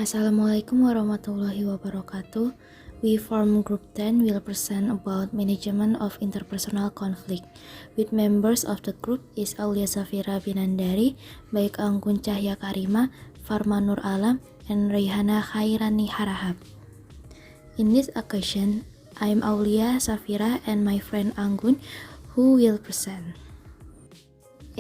Assalamualaikum warahmatullahi wabarakatuh. We from Group 10 will present about management of interpersonal conflict. With members of the group is Aulia Shafira Binandari, Baiq Anggun Farma Nur and Reihana Khairani Harahap. In this occasion, I am Aulia Shafira and my friend Anggun who will present.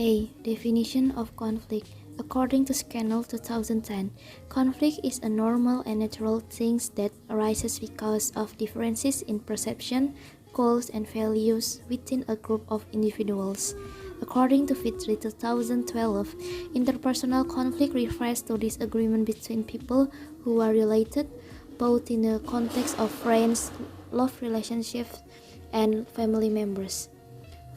A. Definition of conflict. According to Scannell 2010, conflict is a normal and natural thing that arises because of differences in perception, goals, and values within a group of individuals. According to Fitri 2012, interpersonal conflict refers to disagreement between people who are related, both in the context of friends, love relationships, and family members.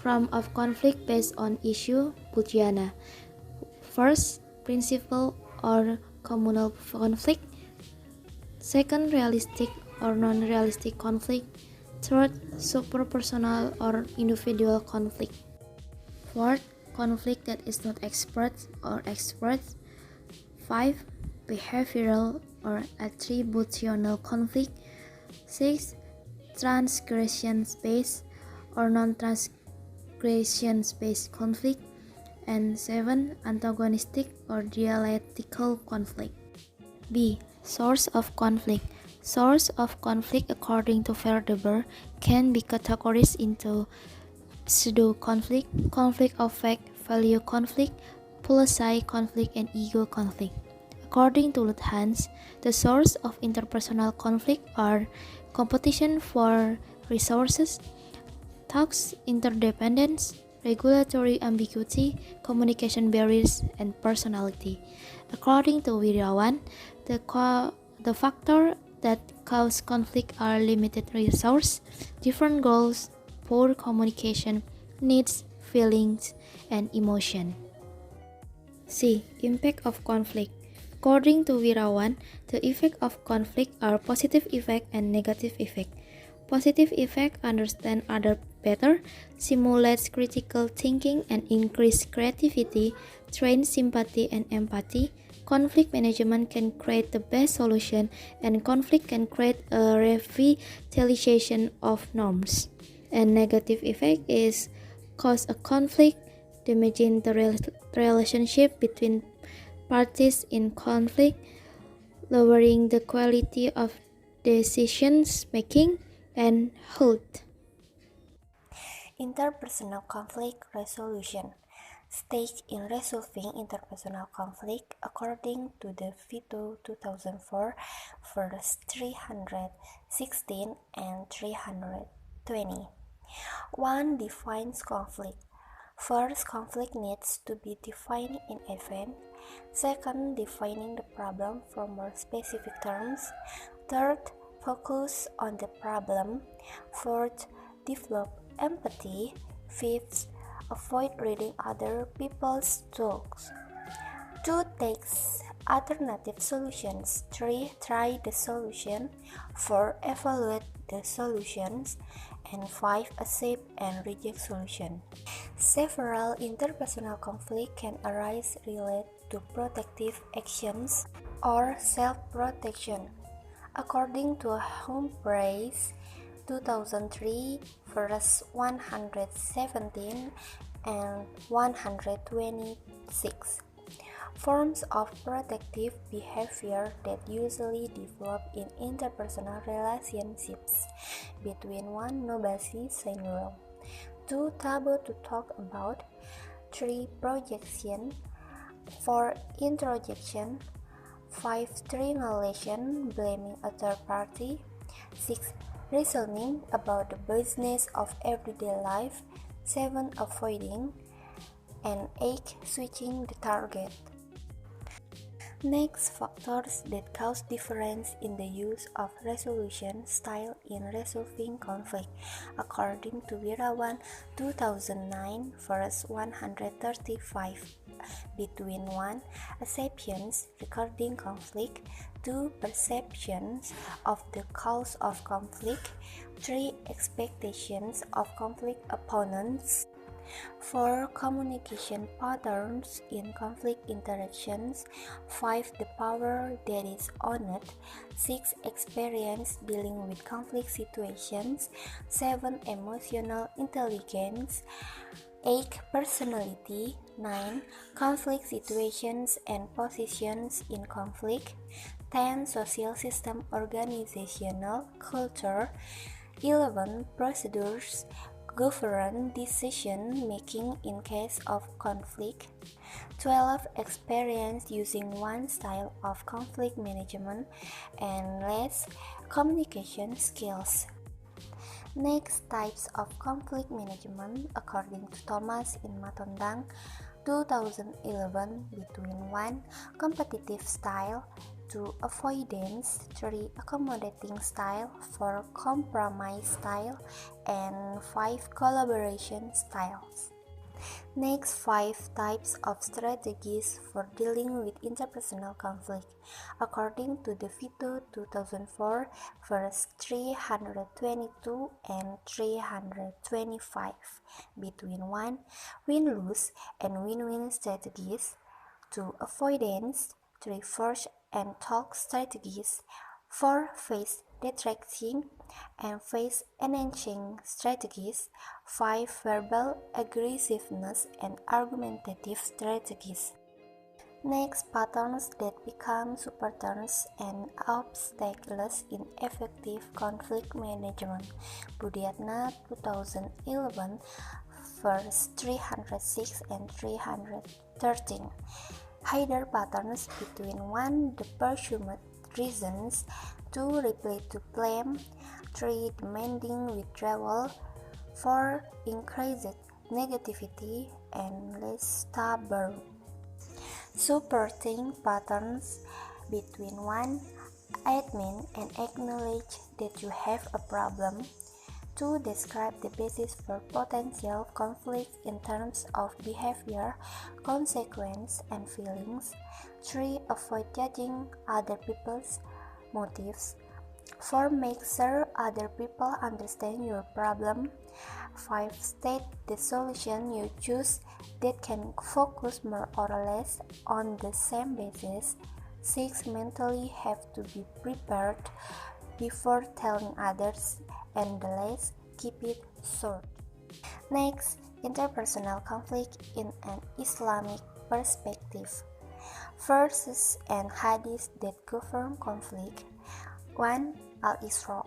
Form of conflict based on issue, Budiana. First, principle or communal conflict. Second, realistic or non-realistic conflict. Third, superpersonal or individual conflict. Fourth, conflict that is not expressed or expressed. 5. Behavioral or attributional conflict. 6. Transgression-based or non-transgression-based conflict. And 7. Antagonistic or dialectical conflict. B. Source of conflict. Source of conflict, according to Verdeber, can be categorized into pseudo-conflict, conflict of fact, value conflict, policy conflict, and ego conflict. According to Luthans, the source of interpersonal conflict are competition for resources, task interdependence, regulatory ambiguity, communication barriers, and personality. According to Wirawan, the factor that cause conflict are limited resource, different goals, poor communication, needs, feelings, and emotion. C. Impact of conflict. According to Wirawan, the effect of conflict are positive effect and negative effect. Positive effect, understand other better, simulates critical thinking and increase creativity, train sympathy and empathy. Conflict management can create the best solution, and conflict can create a revitalization of norms. And negative effect is cause a conflict, damaging the relationship between parties in conflict, lowering the quality of decisions making, and health. Interpersonal conflict resolution. Stage in resolving interpersonal conflict according to the Vito 2004, verse 316 and 320. 1. Defines conflict. First, conflict needs to be defined in advance. Second, defining the problem from more specific terms. Third, focus on the problem. Fourth, develop empathy. Fifth, avoid reading other people's thoughts. 2. Takes alternative solutions. 3. Try the solution. 4. Evaluate the solutions. And 5. Accept and reject solution. Several interpersonal conflicts can arise related to protective actions or self-protection. According to Humphreys 2003, verse 117 and 126. Forms of protective behavior that usually develop in interpersonal relationships between 1. Nobody syndrome. 2. Taboo to talk about. 3. Projection. 4. Introjection. 5. Triangulation, blaming a third party. 6. Reasoning about the business of everyday life. 7. Avoiding. And 8. Switching the target. Next, factors that cause difference in the use of resolution style in resolving conflict. According to Wirawan 2009, verse 135, between 1. Assumptions regarding conflict, 2. Perceptions of the cause of conflict, 3. Expectations of conflict opponents, 4. Communication patterns in conflict interactions. 5. The power that is owned. 6. Experience dealing with conflict situations. 7. Emotional intelligence. 8. Personality. 9. Conflict situations and positions in conflict. 10. Social system organizational culture. 11. Procedures govern decision making in case of conflict. 12. Experience using one style of conflict management, and less communication skills. Next, types of conflict management according to Thomas in Matondang 2011 between 1. Competitive style, 2. Avoidance, 3. Accommodating style, 4. Compromise style, and 5. Collaboration styles. Next, 5 types of strategies for dealing with interpersonal conflict. According to the Vito 2004, verse 322 and 325, between 1. Win-lose and win-win strategies, 2. Avoidance, 3. Force and talk strategies, 4. Face detracting and face enhancing strategies, 5. Verbal aggressiveness and argumentative strategies. Next, patterns that become superturns and obstacles in effective conflict management. Budiatna 2011 verse 306 and 313. Hider patterns between 1. The pursued reasons, 2. Reply to blame, 3. Demanding withdrawal, 4. Increased negativity, and less stubborn. Supporting patterns between 1. Admit and acknowledge that you have a problem, 2. Describe the basis for potential conflict in terms of behavior, consequence, and feelings, 3. Avoid judging other people's motives, 4. Make sure other people understand your problem, 5. State the solution you choose that can focus more or less on the same basis, 6. Mentally have to be prepared before telling others, and the last, keep it short. Next, interpersonal conflict in an Islamic perspective. Verses and hadiths that govern conflict. 1. Al-Isra,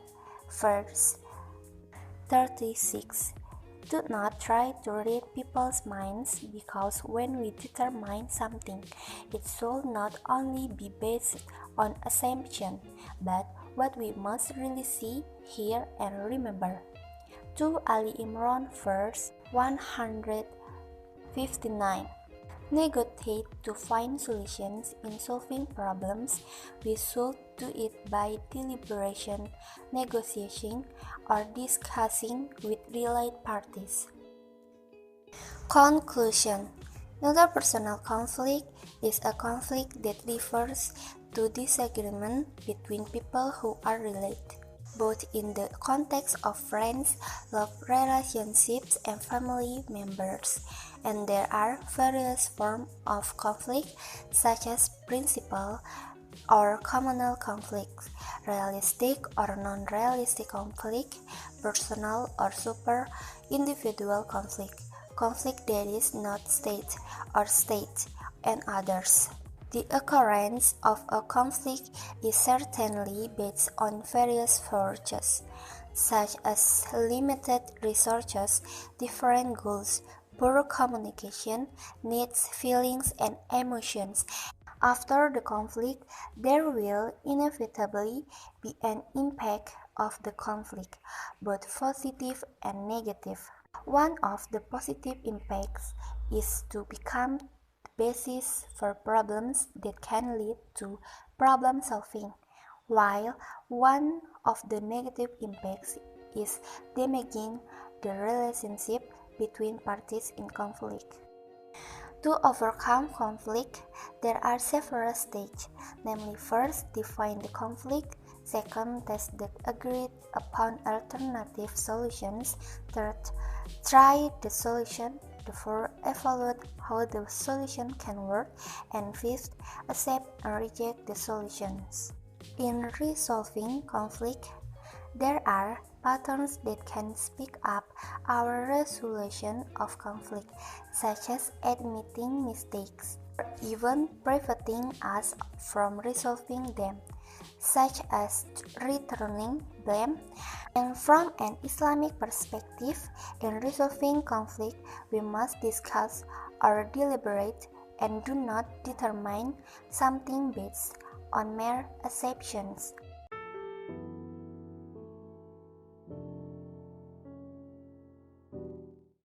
verse 36. Do not try to read people's minds, because when we determine something, it should not only be based on assumption, but what we must really see, hear, and remember. 2. Ali Imran, verse 159. Negotiate to find solutions in solving problems. We should do it by deliberation, negotiation, or discussing with related parties. Conclusion. Interpersonal conflict is a conflict that refers to disagreement between people who are related, both in the context of friends, love relationships, and family members. And there are various forms of conflict, such as principal or communal conflict, realistic or non-realistic conflict, personal or super individual conflict, conflict that is not state or state, and others. The occurrence of a conflict is certainly based on various forces, such as limited resources, different goals, poor communication, needs, feelings, and emotions. After the conflict, there will inevitably be an impact of the conflict, both positive and negative. One of the positive impacts is to become the basis for problems that can lead to problem solving, while one of the negative impacts is damaging the relationship between parties in conflict. To overcome conflict, there are several stages, namely first, define the conflict, second, test the agreed upon alternative solutions, third, try the solution, The fourth, evaluate how the solution can work. And fifth, accept and reject the solutions. In resolving conflict, there are patterns that can speed up our resolution of conflict, such as admitting mistakes, or even preventing us from resolving them, such as returning blame. And from an Islamic perspective, in resolving conflict, we must discuss or deliberate and do not determine something based on mere assumptions.